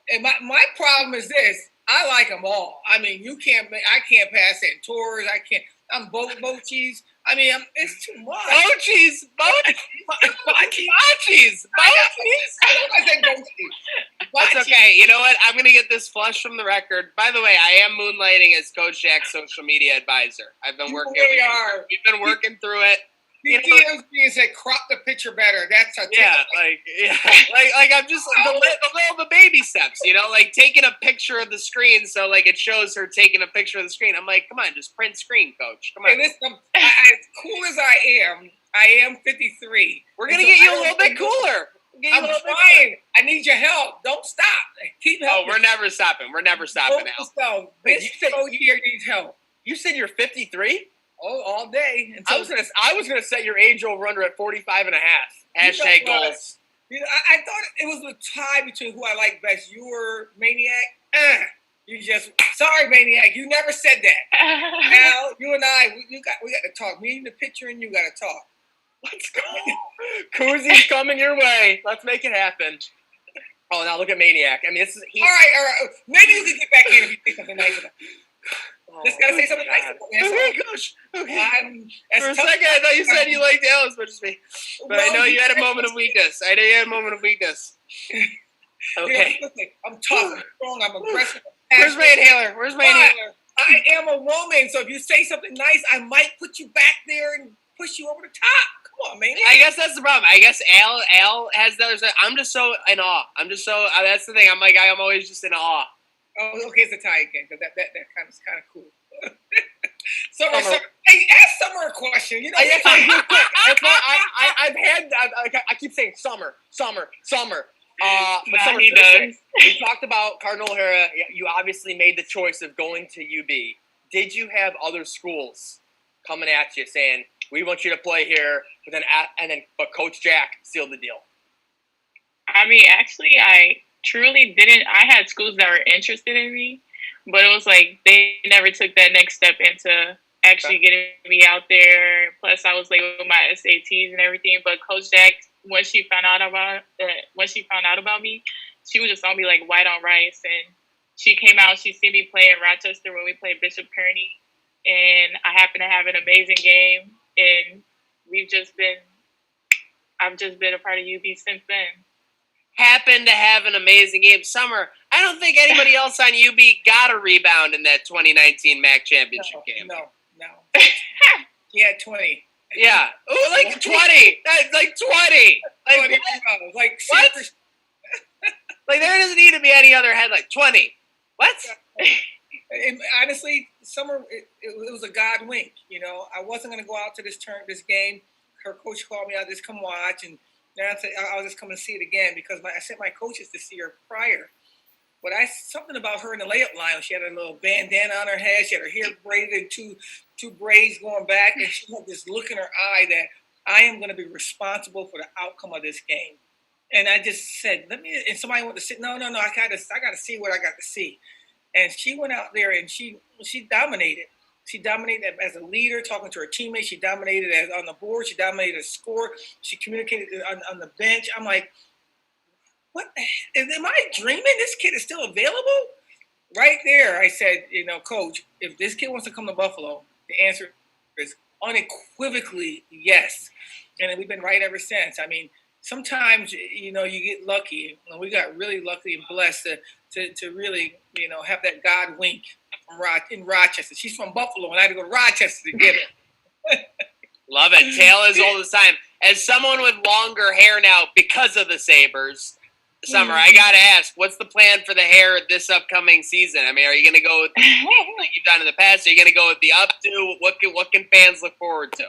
And my problem is this. I like them all. I mean, I can't pass Santoras. I can't. I'm Bochis. I mean, it's too much. Bochis. I said Bochis. That's okay. You know what? I'm going to get this flushed from the record. By the way, I am moonlighting as Coach Jack's social media advisor. I've been working. We've been working through it. He DMs me and said, "Crop the picture better." That's a like I'm just the baby steps, you know, like taking a picture of the screen so like it shows her taking a picture of the screen. I'm like, come on, just print screen, Coach. Come on. Hey, listen, as cool as I am 53. We're gonna get you a little bit cooler. I'm trying. I need your help. Don't stop. Keep helping. Oh, we're never stopping. We're never stopping now. This show here needs help. You said you're 53? Oh, all day. I was gonna set your age over under at 45 and a half. Hashtag goals. You know, I thought it was a tie between who I like best. You or Maniac. Sorry, Maniac. You never said that. Al, you and I, we got to talk. Me and the picture and you got to talk. Let's go. Koozies coming your way. Let's make it happen. Oh, now look at Maniac. I mean, all right. Maybe you can get back in if you say something nice about it. Just gotta say something nice. Oh my gosh. Okay. For a second, I thought you said you liked Al as much as me. But I know you had a moment of weakness. Okay. I'm tough. I'm strong. I'm aggressive. Where's my inhaler? I am a woman, so if you say something nice, I might put you back there and push you over the top. Come on, man. I guess that's the problem. I guess Al has the other side. I'm just so in awe. That's the thing. I'm always just in awe. Oh, okay, it's a tie again because that kind of cool. Summer. Hey, ask Summer a question. You know, I keep saying summer. But Summer, he does. We talked about Cardinal O'Hara. You obviously made the choice of going to UB. Did you have other schools coming at you saying, "We want you to play here," but Coach Jack sealed the deal? I mean, actually, I truly didn't. I had schools that were interested in me, but it was like they never took that next step into actually getting me out there. Plus, I was late with my SATs and everything. But Coach Jack, when she found out about me, she was just on me like white on rice. And she came out. She seen me play in Rochester when we played Bishop Kearney, and I happened to have an amazing game. And I've just been a part of UB since then. Happened to have an amazing game. Summer, I don't think anybody else on UB got a rebound in that 2019 MAC championship game. No. Yeah, 20. Yeah. Ooh, like 20. Like 20. Like what? Like there doesn't need to be any other head. Like 20. What? And honestly, Summer, it was a God wink. You know, I wasn't going to go out to this game. Her coach called me out, just come watch, and then I said I'll just come and see it again because I sent my coaches to see her prior. But something about her in the layup line. She had a little bandana on her head. She had her hair braided in two braids going back, and she had this look in her eye that I am going to be responsible for the outcome of this game. And I just said, and somebody went to sit. No, I got to see what I got to see. And she went out there and she dominated. She dominated as a leader, talking to her teammates. She dominated as on the board. She dominated as score. She communicated on the bench. I'm like, what the heck? Am I dreaming? This kid is still available? right there, I said, Coach, if this kid wants to come to Buffalo, the answer is unequivocally yes. And we've been right ever since. I mean, sometimes, you get lucky. We got really lucky and blessed to really, have that God wink in Rochester. She's from Buffalo, and I had to go to Rochester to get her. Love it. Tale as old as time. As someone with longer hair now because of the Sabres, Summer, I got to ask, what's the plan for the hair this upcoming season? I mean, are you going to go with like you've done in the past? Are you going to go with the updo? What can fans look forward to?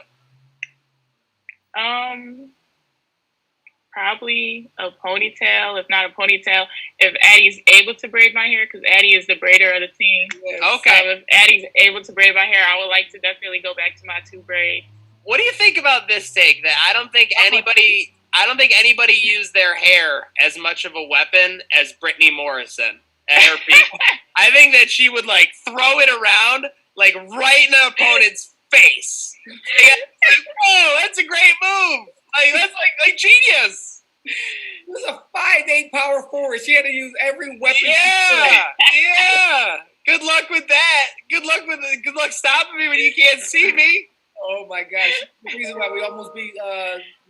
Probably a ponytail, if not a ponytail. If Addie's able to braid my hair, because Addie is the braider of the team. Okay. So if Addie's able to braid my hair, I would like to definitely go back to my 2 braids. What do you think about this take? That I don't think anybody used their hair as much of a weapon as Brittany Morrison at her peak. I think that she would throw it around right in an opponent's face. Oh, that's a great move. That's like genius. It was a 5'8" power forward. She had to use every weapon. Yeah. Good luck with that. Good luck stopping me when you can't see me. Oh my gosh! The reason why we almost beat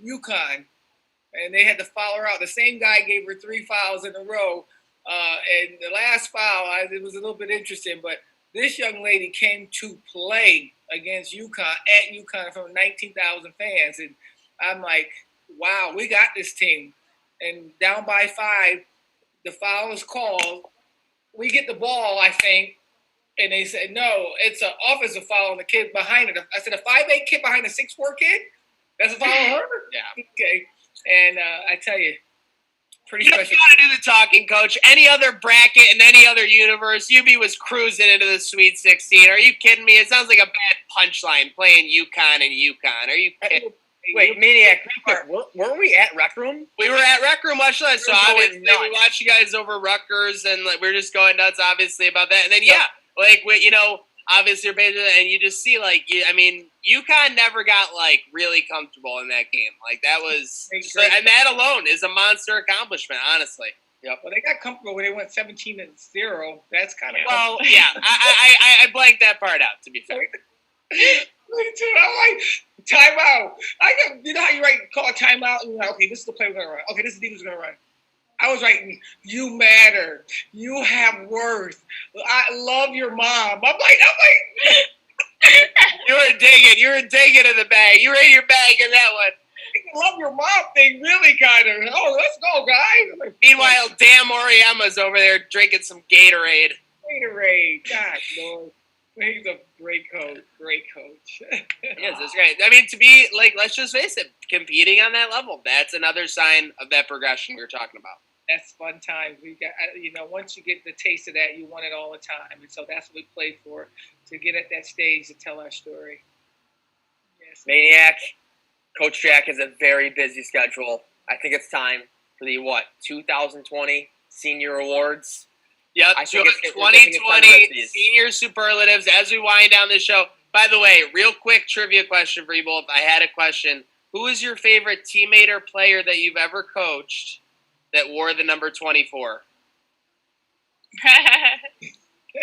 UConn, and they had to foul her out. The same guy gave her 3 fouls in a row, and the last foul, it was a little bit interesting. But this young lady came to play against UConn at UConn in front of 19,000 fans, and I'm like, wow, we got this team. And down by 5, the foul is called. We get the ball, I think. And they said, no, it's an offensive foul on the kid behind it. I said, a 5'8" kid behind a 6'4" kid? That's a foul on her? Yeah. Okay. And I tell you, pretty you special. You got to do the talking, Coach. Any other bracket in any other universe, UB was cruising into the Sweet 16. Are you kidding me? It sounds like a bad punchline playing UConn and UConn. Are you kidding? Wait, Maniac, weren't we at Rec Room? We were at Rec Room watching that, so obviously we watched you guys over Rutgers, and we were just going nuts, obviously, about that. And then, obviously you're basically, and you just see, UConn never got, really comfortable in that game. That was, and that alone is a monster accomplishment, honestly. Yep. Well, they got comfortable when they went 17-0. That's kind of yeah. I blanked that part out, to be fair. I'm like, timeout. You know how you call a timeout? And you're like, okay, this is the play we're going to run. Okay, this is the defense we're going to run. I was writing, you matter. You have worth. I love your mom. I'm like. You were digging in the bag. You were in your bag in that one. I love your mom thing really kind of. Oh, let's go, guys. Meanwhile, Dan Moriama's over there drinking some Gatorade. God, Lord. He's a great coach. Yes, that's great. I mean, to be, let's just face it, competing on that level, that's another sign of that progression we were talking about. That's fun times. We got, once you get the taste of that, you want it all the time. And so that's what we play for, to get at that stage to tell our story. Yes. Maniac, Coach Jack has a very busy schedule. I think it's time for the 2020 Senior Awards. Yep, 2020 Senior Superlatives as we wind down this show. By the way, real quick trivia question for you both. I had a question. Who is your favorite teammate or player that you've ever coached that wore the number 24?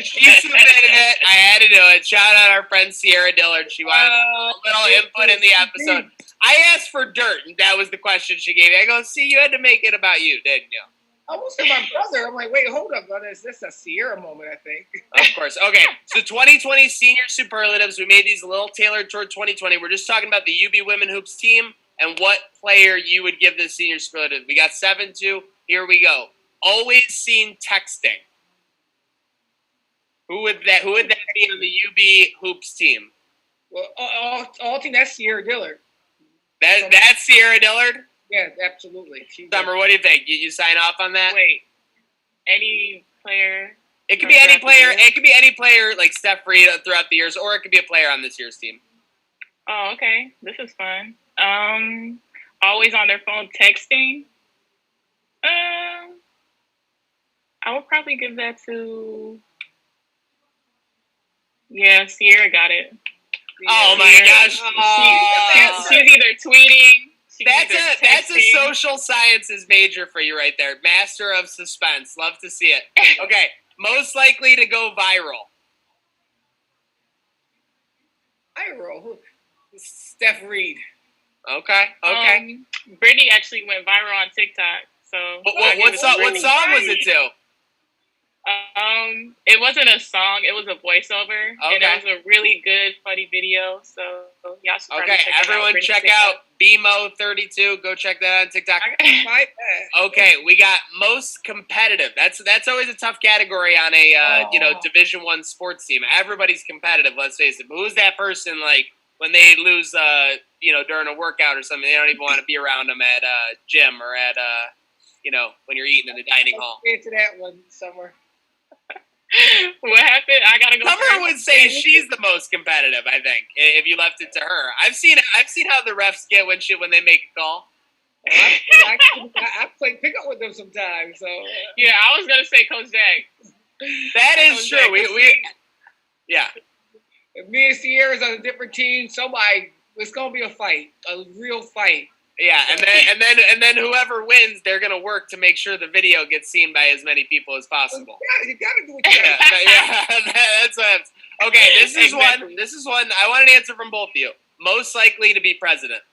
She submitted it. I had to do it. Shout out our friend Sierra Dillard. She wanted a little input in the episode. I asked for dirt, and that was the question she gave me. I go, see, you had to make it about you, didn't you? I almost said my brother. I'm like, wait, hold up, brother. Is this a Sierra moment, I think? Of course. Okay, so 2020 Senior Superlatives. We made these a little tailored toward 2020. We're just talking about the UB Women Hoops team and what player you would give this Senior Superlative. We got 7-2. Here we go. Always seen texting. Who would that be on the UB Hoops team? Well, all team, that's Sierra Dillard. That's Sierra Dillard? Yeah, absolutely. Summer, what do you think? You sign off on that? Wait, any player? It could be any player. It could be any player like Steph Reed throughout the years, or it could be a player on this year's team. Oh, okay. This is fun. Always on their phone texting. I would probably give that to. Yeah, Sierra got it. Oh my gosh! She's either tweeting. That's a social sciences major for you right there. Master of suspense. Love to see it. Okay, Most likely to go viral. Steph Reed. Okay. Brittany actually went viral on TikTok. So what song was it to? It wasn't a song. It was a voiceover, and it was a really good, funny video. So y'all should probably check everyone out check out BMO32. Go check that out on TikTok. Okay, we got most competitive. That's always a tough category on a Division I sports team. Everybody's competitive. Let's face it. But who's that person like when they lose during a workout or something? They don't even want to be around them at gym or at when you're eating in the dining hall. Get to that one, Summer. What happened? I gotta go. Summer would say she's the most competitive. I think if you left it to her, I've seen how the refs get when they make a call. I play pickup with them sometimes. So yeah, I was gonna say Coach Jack. That is true. Jack. We if me and Sierra's on a different team, it's gonna be a fight, a real fight. Yeah, and then whoever wins, they're gonna work to make sure the video gets seen by as many people as possible. You gotta do what you gotta do. Yeah, that's what happens. Okay, this is one. I want an answer from both of you. Most likely to be president.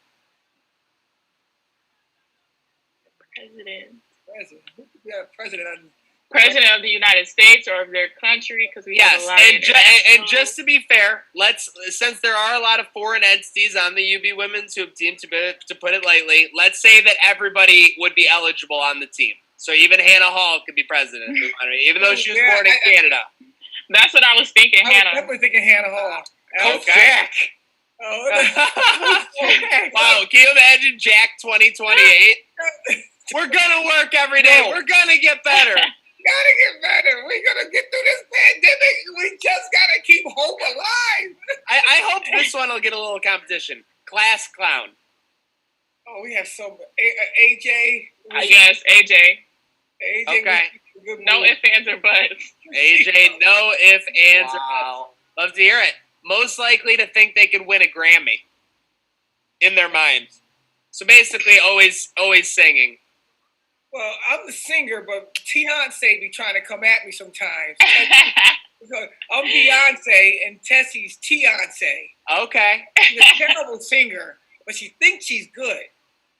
President of the United States or of their country, because we have a lot and just to be fair, since there are a lot of foreign entities on the UB women's hoop team, to put it lightly, let's say that everybody would be eligible on the team. So even Hannah Hall could be president, even though she was born in Canada. That's what I was thinking, I was Hannah. definitely thinking Hannah Hall. Coach Jack. Wow, can you imagine Jack 2028? We're gonna work every day. We're gonna get better. Gotta get better. We're gonna get through this pandemic. We just gotta keep hope alive. I hope this one will get a little competition. Class clown. Oh, we have so AJ. Yes, AJ. AJ. Okay. No ifs, ands, or buts. AJ, no ifs, ands, or buts. Love to hear it. Most likely to think they could win a Grammy in their minds. So basically, always singing. Well, I'm the singer, but Beyonce be trying to come at me sometimes. I'm Beyonce, and Tessie's Beyonce. Okay. She's a terrible singer, but she thinks she's good.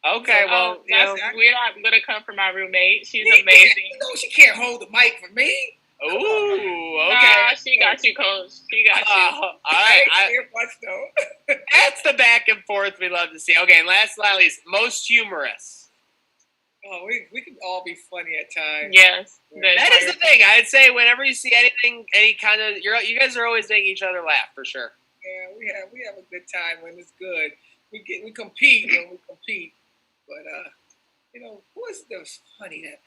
Okay, well, we're not gonna come from my roommate. She's amazing. She can't hold the mic for me. Ooh, okay. Nah, she got you, Coach. She got you. All right. That's the back and forth we love to see. Okay, and last but not least, most humorous. Oh, we can all be funny at times. Yes. That is the thing. I'd say whenever you see anything, any kind of, you guys are always making each other laugh, for sure. Yeah, we have a good time when it's good. We compete when we compete. But, who is this funny? That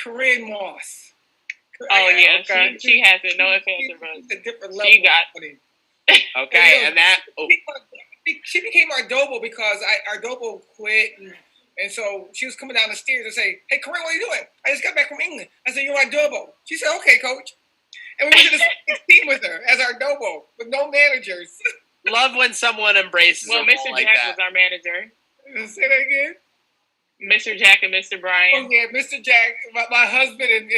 Corinne Moss. Oh, yeah. Okay. She has it. No offense, bro. She's a different level. She got funny. Okay, and that... Oh. She became our Dobo because our Dobo quit, and so she was coming down the stairs and say, "Hey, Corinne, what are you doing? I just got back from England." I said, "You're my Dobo." She said, "Okay, Coach." And we went to the team with her as our Dobo with no managers. Love when someone embraces. Well, Mr. like Jack that. was our manager. Say that again. Mr. Jack and Mr. Brian. Oh yeah, Mr. Jack, my husband and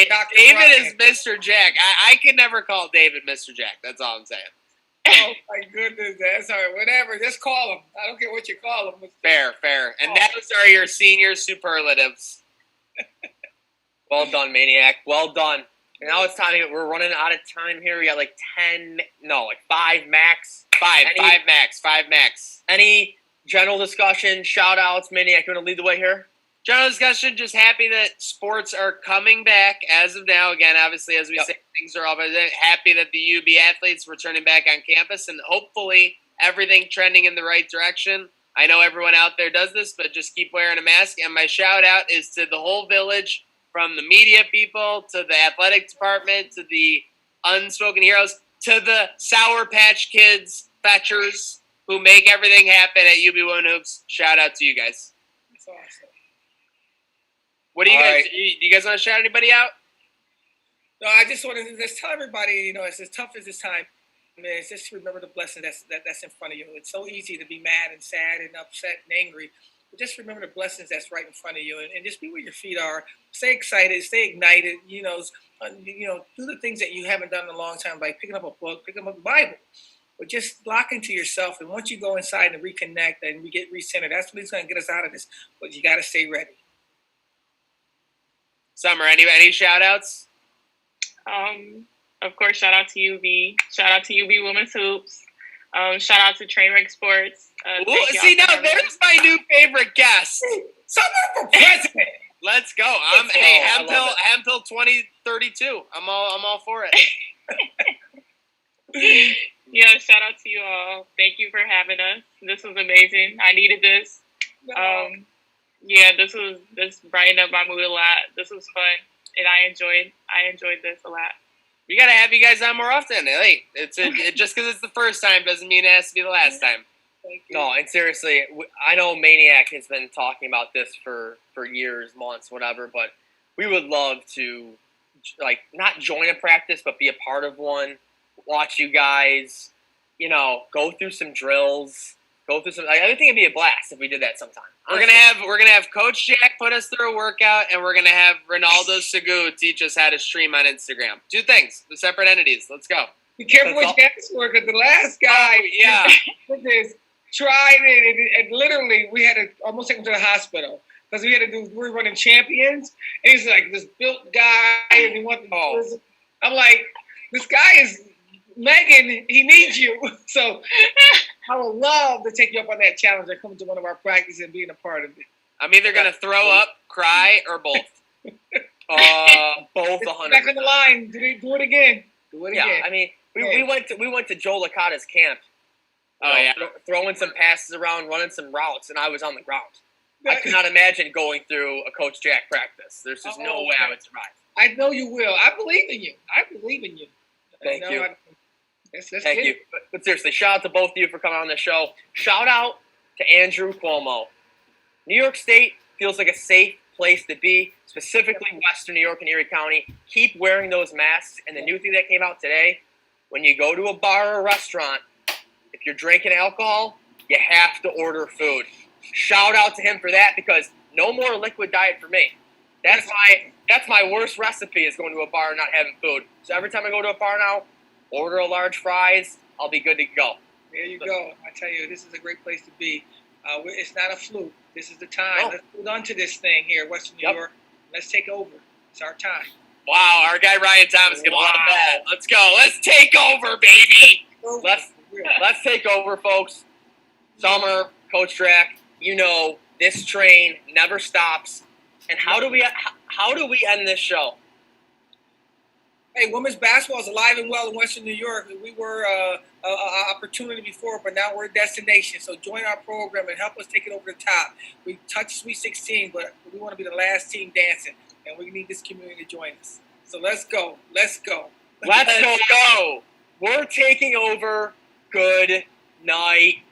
Dr. David Brian. is Mr. Jack. I can never call David Mr. Jack. That's all I'm saying. Oh my goodness, that's all right. Whatever, just call him. I don't care what you call him. Fair. And those are your senior superlatives. Well done, Maniac. Well done. And now it's time to we're running out of time here. We got like 5 max. Five max. Any general discussion, shout outs, Maniac, you want to lead the way here? General discussion, just happy that sports are coming back as of now. Again, obviously, as we say, things are all happy that the UB athletes returning back on campus, and hopefully everything trending in the right direction. I know everyone out there does this, but just keep wearing a mask. And my shout out is to the whole village, from the media people to the athletic department to the unspoken heroes to the Sour Patch Kids fetchers who make everything happen at UB Women Hoops. Shout out to you guys. That's awesome. What do you guys? Do you guys want to shout anybody out? No, I just want to just tell everybody, it's as tough as this time. I mean, it's just remember the blessing that's in front of you. It's so easy to be mad and sad and upset and angry, But just remember the blessings that's right in front of you, and just be where your feet are. Stay excited, stay ignited. Do the things that you haven't done in a long time, like picking up a book, picking up a Bible. But just lock into yourself, and once you go inside and reconnect and we get recentered, that's what is going to get us out of this. But you got to stay ready. Summer, any shout outs? Of course, shout out to UV. Shout out to UV Women's Hoops. Shout out to Trainwreck Sports. See, now there's my new favorite guest. Summer for president. Let's go. Hemphill 2032. I'm all for it. Yeah, shout out to you all. Thank you for having us. This was amazing. I needed this. This brightened up my mood a lot. This was fun, and I enjoyed this a lot. We gotta have you guys on more often. Hey, just because it's the first time doesn't mean it has to be the last time. No, and seriously, I know Maniac has been talking about this for years, months, whatever, but we would love to, not join a practice, but be a part of one, watch you guys, go through some drills, I think it'd be a blast if we did that sometime. We're gonna have Coach Jack put us through a workout, and we're gonna have Ronaldo Segou teach us how to stream on Instagram. 2 things, the separate entities. Let's go. Be careful what you ask for, because the last guy did this, tried it, and literally we had to almost take him to the hospital because we were running champions, and he's like this built guy, and he wanted to. I'm like, this guy is Megan. He needs you, so. I would love to take you up on that challenge and come to one of our practices and being a part of it. I'm either going to throw up, cry, or both. Both 100%. Back on the line. Do it again. Yeah, I mean, we went to Joe Licata's camp. Throwing some passes around, running some routes, and I was on the ground. I could not imagine going through a Coach Jack practice. There's just no way I would survive. I know you will. I believe in you. Thank you. Thank you. But seriously, shout out to both of you for coming on the show. Shout out to Andrew Cuomo. New York State feels like a safe place to be, specifically Western New York and Erie County. Keep wearing those masks. And the new thing that came out today, when you go to a bar or a restaurant, if you're drinking alcohol, you have to order food. Shout out to him for that, because no more liquid diet for me. That's my worst recipe, is going to a bar and not having food. So every time I go to a bar now, order a large fries, I'll be good to go. There you go. I tell you, this is a great place to be. It's not a fluke. This is the time. No. Let's hold on to this thing here, Western New York. Let's take over. It's our time. Wow, our guy Ryan Thomas gonna love that. Let's go. Let's take over, baby. Let's take over, folks. Summer, Coach Drack, this train never stops. And how do we end this show? Hey, women's basketball is alive and well in Western New York. We were an opportunity before, but now we're a destination. So join our program and help us take it over the top. We touched Sweet 16, but we want to be the last team dancing, and we need this community to join us. So let's go. Let's go. Let's go. We're taking over. Good night.